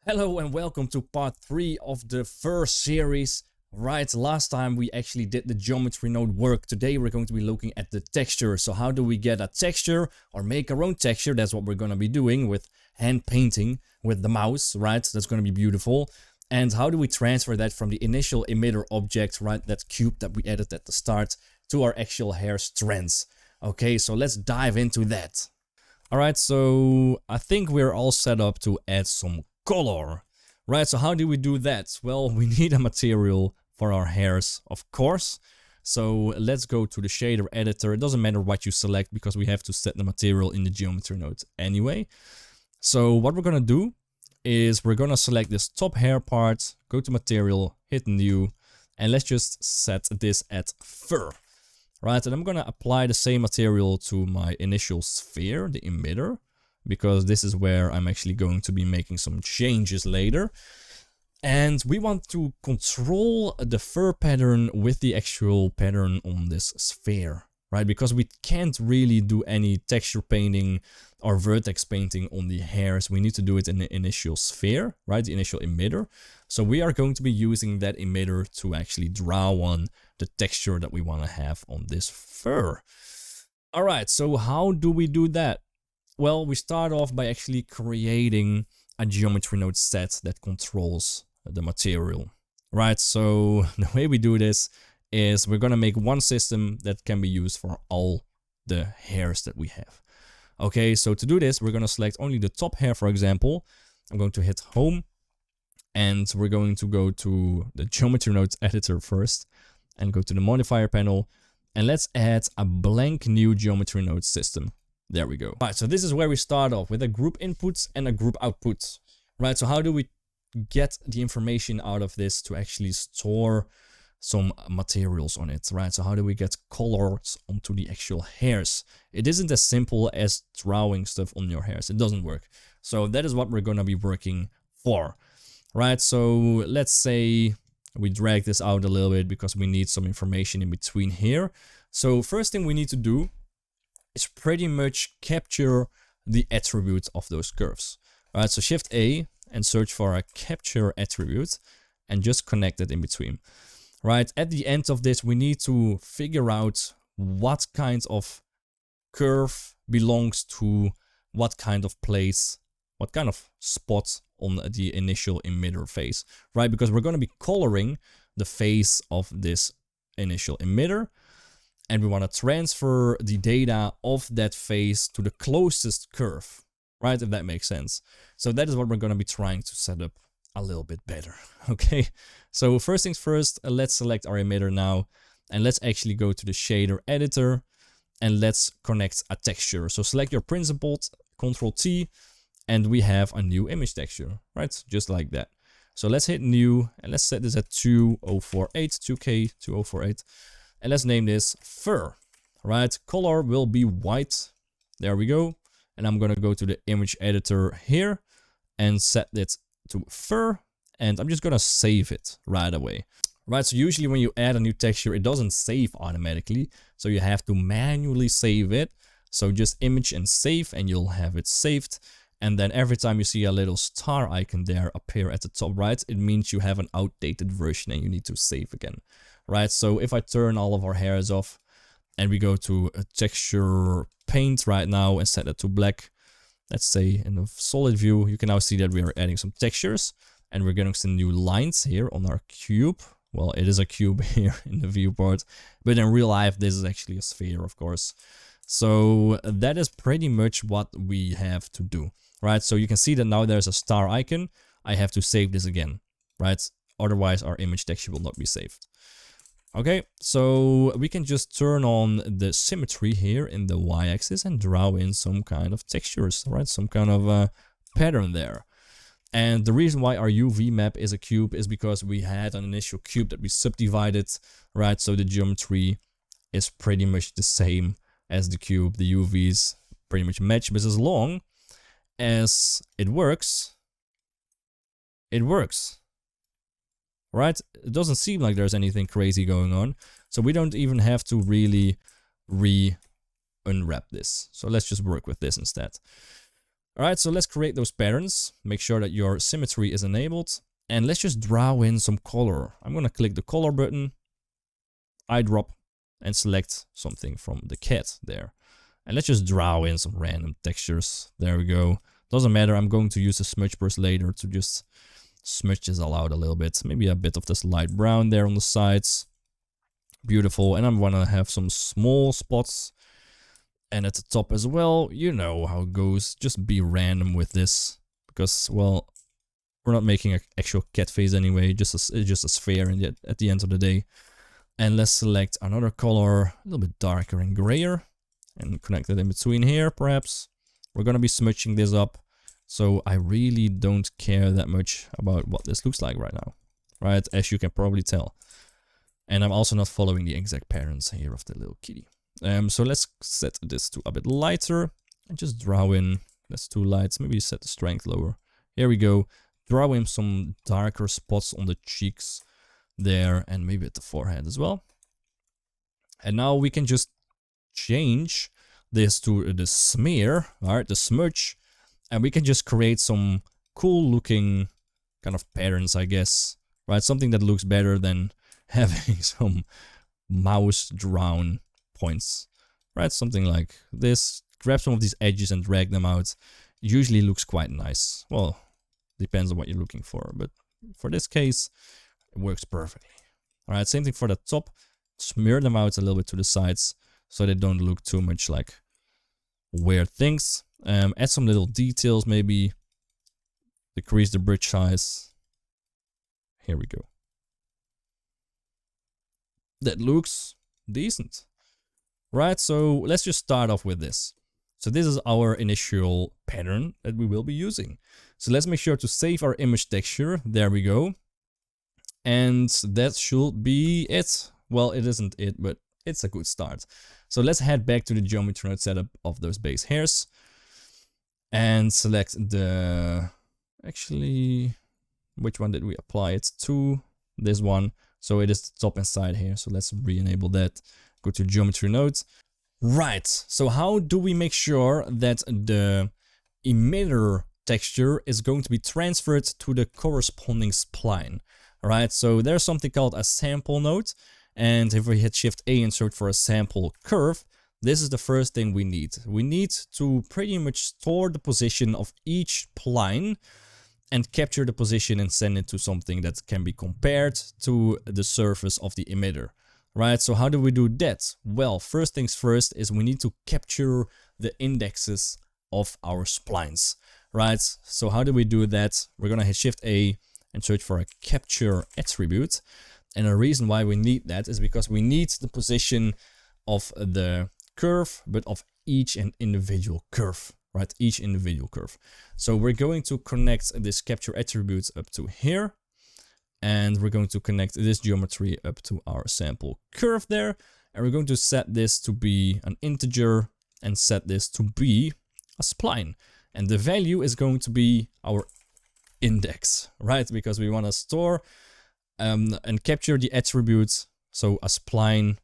Hello and welcome to part 3 of the first series. Right, last time we actually did the geometry node work. Today we're going to be looking at the texture. So how do we get a texture or make our own texture? That's what we're going to be doing with hand painting with the mouse, right? That's going to be beautiful. And how do we transfer that from the initial emitter object, right, that cube that we added at the start, to our actual hair strands? Okay, so let's dive into that. Alright, so I think we're all set up to add some color. Right, so how do we do that? Well, we need a material for our hairs, of course. So let's go to the shader editor. It doesn't matter what you select because we have to set the material in the geometry node anyway. So what we're gonna do is we're gonna select this top hair part, go to material, hit new, and let's just set this at fur. Right, and I'm gonna apply the same material to my initial sphere, the emitter, because this is where I'm actually going to be making some changes later. And we want to control the fur pattern with the actual pattern on this sphere, right? Because we can't really do any texture painting or vertex painting on the hairs. We need to do it in the initial sphere, right? The initial emitter. So we are going to be using that emitter to actually draw on the texture that we want to have on this fur. All right, so how do we do that? Well, we start off by actually creating a geometry node set that controls the material, right? So the way we do this is we're gonna make one system that can be used for all the hairs that we have. Okay, so to do this, we're gonna select only the top hair, for example. I'm going to hit home and we're going to go to the geometry node editor first and go to the modifier panel and let's add a blank new geometry node system. There we go. Right, so this is where we start off with a group inputs and a group outputs. Right, so how do we get the information out of this to actually store some materials on it, right? So how do we get colors onto the actual hairs? It isn't as simple as drawing stuff on your hairs. It doesn't work. So that is what we're gonna be working for, right? So let's say we drag this out a little bit because we need some information in between here. So first thing we need to do is pretty much capture the attribute of those curves. Alright, so Shift A and search for a capture attribute and just connect it in between. Right, at the end of this, we need to figure out what kind of curve belongs to what kind of place, what kind of spot on the initial emitter face, right? Because we're going to be coloring the face of this initial emitter. And we want to transfer the data of that face to the closest curve, right? If that makes sense. So that is what we're going to be trying to set up a little bit better, okay? So first things first, let's select our emitter now. And let's actually go to the shader editor and let's connect a texture. So select your principled, Ctrl T, and we have a new image texture, right? Just like that. So let's hit new and let's set this at 2048, 2K 2048. And let's name this fur, right? Color will be white. There we go. And I'm going to go to the image editor here and set it to fur. And I'm just going to save it right away. Right, so usually when you add a new texture, it doesn't save automatically. So you have to manually save it. So just image and save and you'll have it saved. And then every time you see a little star icon there appear at the top right, it means you have an outdated version and you need to save again. Right, so if I turn all of our hairs off and we go to a texture paint right now and set it to black, let's say in the solid view, you can now see that we are adding some textures and we're getting some new lines here on our cube. Well, it is a cube here in the viewport, but in real life, this is actually a sphere, of course. So that is pretty much what we have to do, right? So you can see that now there's a star icon. I have to save this again, right? Otherwise, our image texture will not be saved. Okay, so we can just turn on the symmetry here in the y-axis and draw in some kind of textures, right? Some kind of pattern there. And the reason why our UV map is a cube is because we had an initial cube that we subdivided, right? So the geometry is pretty much the same as the cube. The UVs pretty much match, but as long as it works, it works. Right? It doesn't seem like there's anything crazy going on. So we don't even have to really unwrap this. So let's just work with this instead. Alright, so let's create those patterns. Make sure that your symmetry is enabled. And let's just draw in some color. I'm gonna click the color button, eyedrop, and select something from the cat there. And let's just draw in some random textures. There we go. Doesn't matter, I'm going to use a smudge brush later to just smudge this all out a little bit. Maybe a bit of this light brown there on the sides. Beautiful. And I'm gonna have some small spots. And at the top as well, you know how it goes. Just be random with this. Because, well, we're not making an actual cat face anyway. It's just a sphere at the end of the day. And let's select another color, a little bit darker and grayer. And connect it in between here, perhaps. We're gonna be smudging this up. So I really don't care that much about what this looks like right now. Right, as you can probably tell. And I'm also not following the exact patterns here of the little kitty. So let's set this to a bit lighter and just draw in. That's too light. Maybe set the strength lower. Here we go. Draw in some darker spots on the cheeks there and maybe at the forehead as well. And now we can just change this to the smear, alright, the smudge, and we can just create some cool looking kind of patterns, I guess, right? Something that looks better than having some mouse drawn points, right? Something like this. Grab some of these edges and drag them out. It usually looks quite nice. Well, depends on what you're looking for, but for this case, it works perfectly. All right, same thing for the top. Smear them out a little bit to the sides so they don't look too much like weird things. Add some little details, maybe decrease the bridge size. Here we go. That looks decent. Right, so let's just start off with this. So this is our initial pattern that we will be using. So let's make sure to save our image texture. There we go. And that should be it. Well, it isn't it, but it's a good start. So let's head back to the geometry node setup of those base hairs. And select the... Actually, which one did we apply it to? This one. So it is the top and side here. So let's re-enable that. Go to geometry nodes. Right, so how do we make sure that the emitter texture is going to be transferred to the corresponding spline? Alright, so there's something called a sample node. And if we hit Shift A and search for a sample curve, this is the first thing we need. We need to pretty much store the position of each spline and capture the position and send it to something that can be compared to the surface of the emitter. Right, so how do we do that? Well, first things first is we need to capture the indexes of our splines. Right, so how do we do that? We're gonna hit Shift A and search for a capture attribute. And the reason why we need that is because we need the position of the curve, but of each and individual curve. Right, each individual curve. So we're going to connect this capture attribute up to here. And we're going to connect this geometry up to our sample curve there. And we're going to set this to be an integer and set this to be a spline. And the value is going to be our index, right? Because we want to store and capture the attributes, so a spline,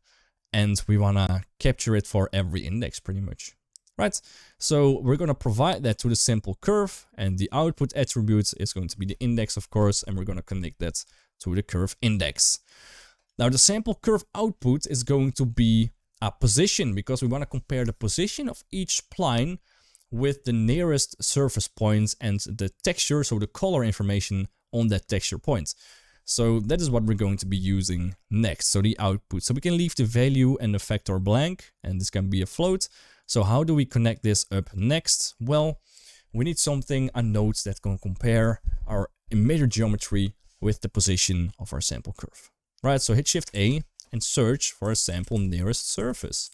and we want to capture it for every index pretty much. Right, so we're going to provide that to the sample curve, and the output attribute is going to be the index, of course, and we're going to connect that to the curve index. Now, the sample curve output is going to be a position, because we want to compare the position of each spline with the nearest surface point and the texture, so the color information on that texture point. So that is what we're going to be using next, so the output. So we can leave the value and the vector blank, and this can be a float. So how do we connect this up next? Well, we need something, a node that can compare our emitter geometry with the position of our sample curve. Right, so hit Shift A and search for a sample nearest surface.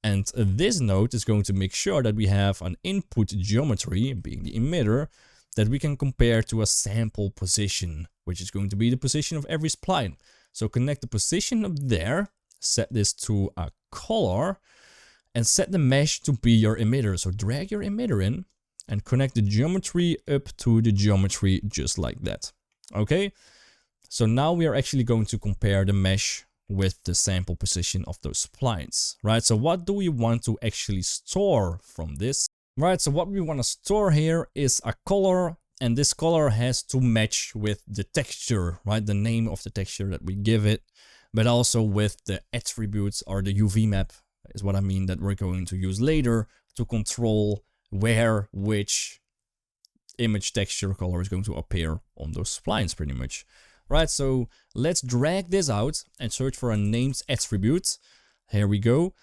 And this node is going to make sure that we have an input geometry, being the emitter, that we can compare to a sample position, which is going to be the position of every spline. So connect the position up there, set this to a color, and set the mesh to be your emitter. So drag your emitter in and connect the geometry up to the geometry just like that. Okay, so now we are actually going to compare the mesh with the sample position of those splines, right? So what do we want to actually store from this? Right, so what we want to store here is a color, and this color has to match with the texture, right? The name of the texture that we give it, but also with the attributes or the UV map is what I mean that we're going to use later to control where which image texture color is going to appear on those splines pretty much. Right, so let's drag this out and search for a named attribute. Here we go.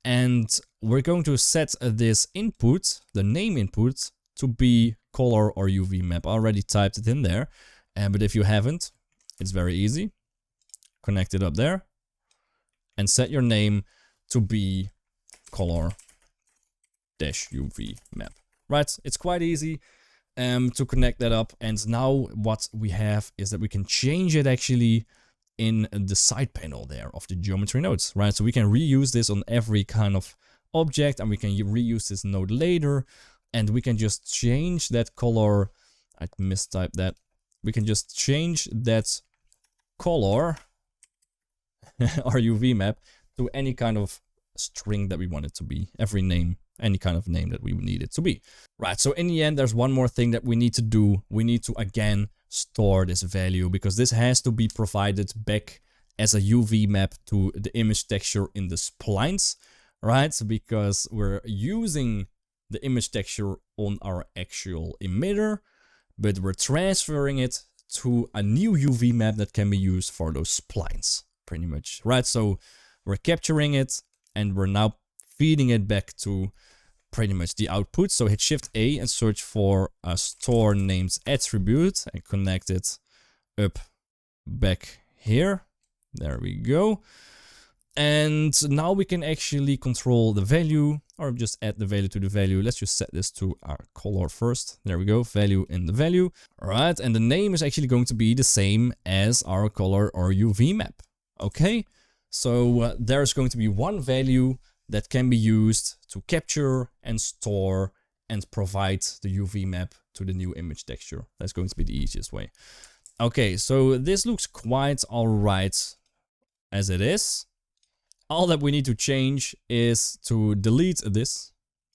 And we're going to set this input, the name input, to be color or UV map. I already typed it in there, but if you haven't, it's very easy. Connect it up there and set your name to be color dash UV map. Right, it's quite easy to connect that up. And now what we have is that we can change it actually in the side panel there of the geometry nodes, right? So we can reuse this on every kind of object, and we can reuse this node later, and we can just change that color. I mistyped that. We can just change that color our UV map to any kind of string that we want it to be, every name, any kind of name that we need it to be. Right, so in the end, there's one more thing that we need to do. We need to again store this value, because this has to be provided back as a UV map to the image texture in the splines, right? Because we're using the image texture on our actual emitter, but we're transferring it to a new UV map that can be used for those splines, pretty much, right? So we're capturing it and we're now feeding it back to pretty much the output. So hit Shift A and search for a store names attribute and connect it up back here. There we go. And now we can actually control the value, or just add the value to the value. Let's just set this to our color first. There we go, value in the value. All right, and the name is actually going to be the same as our color or UV map. Okay, so there's going to be one value that can be used to capture and store and provide the UV map to the new image texture. That's going to be the easiest way. Okay, so this looks quite all right as it is. All that we need to change is to delete this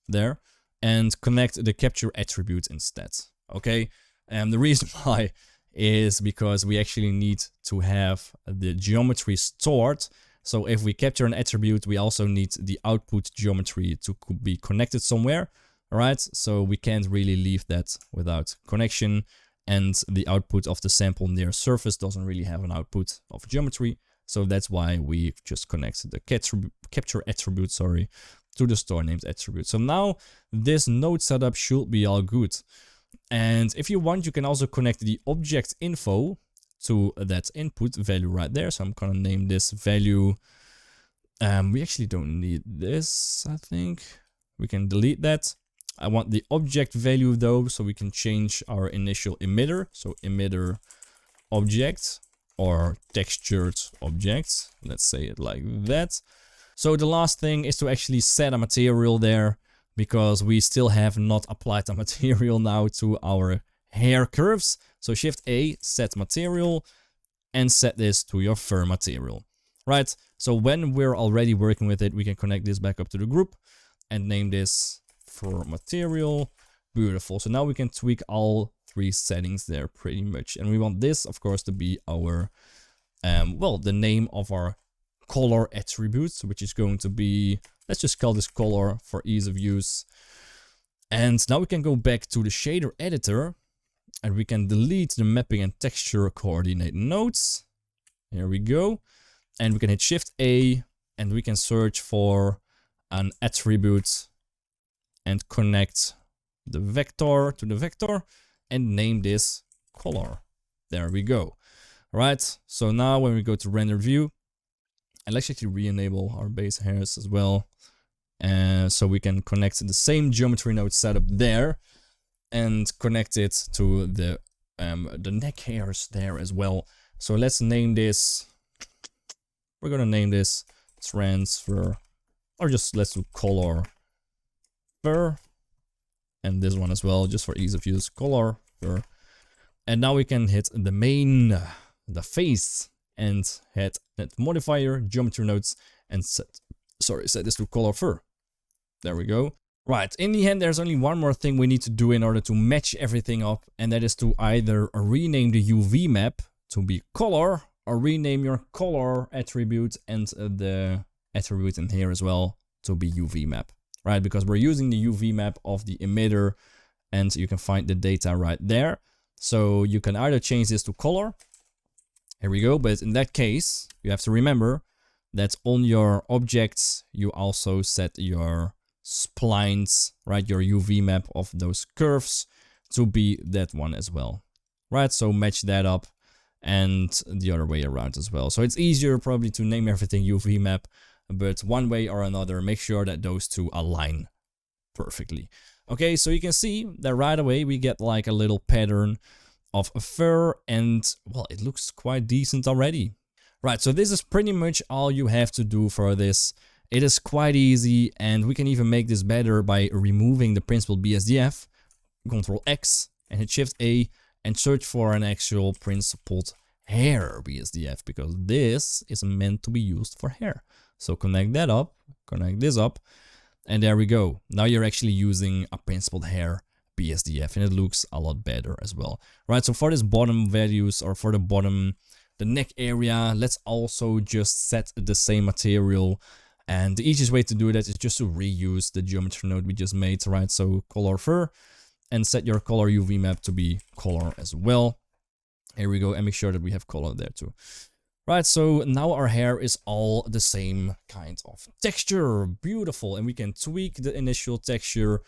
there and connect the capture attribute instead. Okay, and the reason why is because we actually need to have the geometry stored. So if we capture an attribute, we also need the output geometry to be connected somewhere. All right, so we can't really leave that without connection, and the output of the sample near surface doesn't really have an output of geometry. So that's why we just connect the capture attribute, to the store names attribute. So now this node setup should be all good. And if you want, you can also connect the object info to that input value right there. So I'm gonna name this value. We actually don't need this, I think. We can delete that. I want the object value though, so we can change our initial emitter. So emitter object or textured object. Let's say it like that. So the last thing is to actually set a material there, because we still have not applied a material now to our hair curves. So Shift A, set material, and set this to your fur material. Right, so when we're already working with it, we can connect this back up to the group and name this fur material. Beautiful. So now we can tweak all three settings there pretty much. And we want this, of course, to be our, well, the name of our color attribute, which is going to be, let's just call this color for ease of use. And now we can go back to the shader editor and we can delete the mapping and texture coordinate nodes. Here we go. And we can hit Shift A and we can search for an attribute and connect the vector to the vector and name this color. There we go. All right, so now when we go to render view, and let's actually re-enable our base hairs as well. So we can connect the same geometry node setup there and connect it to the neck hairs there as well. So let's name this, we're gonna name this transfer, or just let's do color fur, and this one as well, just for ease of use, color fur. And now we can hit the main, the face, and hit that modifier, geometry nodes, and set this to color fur. There we go. Right, in the end there's only one more thing we need to do in order to match everything up, and that is to either rename the UV map to be color, or rename your color attribute and the attribute in here as well to be UV map, right? Because we're using the UV map of the emitter, and you can find the data right there. So you can either change this to color, here we go, but in that case you have to remember that on your objects you also set your splines, right, your UV map of those curves to be that one as well, right? So match that up, and the other way around as well. So it's easier probably to name everything UV map, but one way or another make sure that those two align perfectly. Okay, so you can see that right away we get like a little pattern of a fur, and well, it looks quite decent already. Right, so this is pretty much all you have to do for this. It is quite easy, and we can even make this better by removing the principled BSDF, Ctrl X and hit Shift A and search for an actual principled hair BSDF, because this is meant to be used for hair. So connect that up, connect this up, and there we go. Now you're actually using a principled hair BSDF, and it looks a lot better as well. Right, so for this bottom values, or for the neck area, let's also just set the same material. And the easiest way to do that is just to reuse the geometry node we just made, right? So color fur, and set your color UV map to be color as well. Here we go, and make sure that we have color there too. Right, so now our hair is all the same kind of texture, beautiful, and we can tweak the initial texture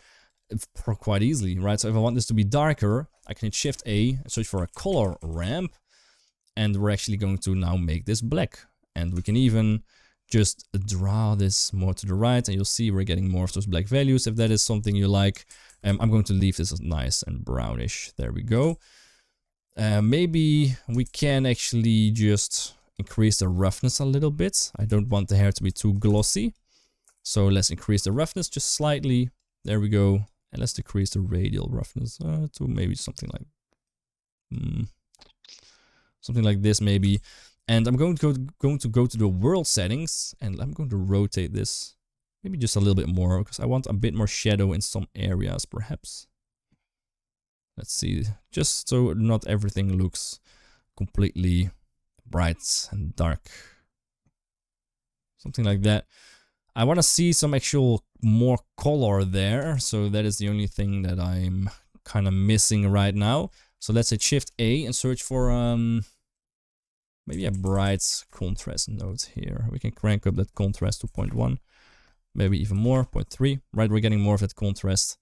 quite easily, right? So if I want this to be darker, I can hit Shift A and search for a color ramp, and we're actually going to now make this black. And we can even just draw this more to the right, and you'll see we're getting more of those black values if that is something you like. I'm going to leave this as nice and brownish. There we go. Maybe we can actually just increase the roughness a little bit. I don't want the hair to be too glossy, so let's increase the roughness just slightly. There we go. And let's decrease the radial roughness to maybe something like this maybe. And I'm going to go to the world settings, and I'm going to rotate this maybe just a little bit more, because I want a bit more shadow in some areas perhaps. Let's see, just so not everything looks completely bright and dark. Something like that. I want to see some actual more color there, so that is the only thing that I'm kind of missing right now. So let's hit Shift A and search for maybe a bright contrast node here. We can crank up that contrast to 0.1, maybe even more, 0.3. Right, we're getting more of that contrast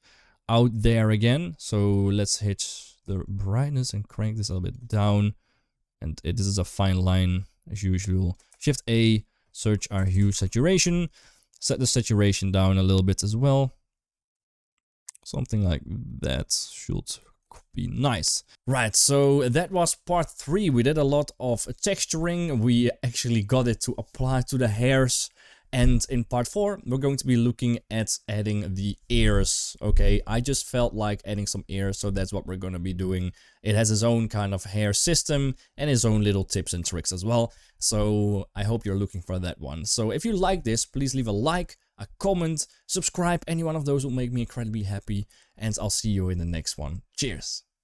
out there again. So let's hit the brightness and crank this a little bit down. And this is a fine line as usual. Shift A, search our hue saturation, set the saturation down a little bit as well. Something like that should be nice. Right, so that was part 3. We did a lot of texturing. We actually got it to apply to the hairs. And in part 4, we're going to be looking at adding the ears. Okay, I just felt like adding some ears, so that's what we're going to be doing. It has its own kind of hair system and its own little tips and tricks as well. So I hope you're looking for that one. So if you like this, please leave a like, a comment, subscribe. Any one of those will make me incredibly happy. And I'll see you in the next one. Cheers.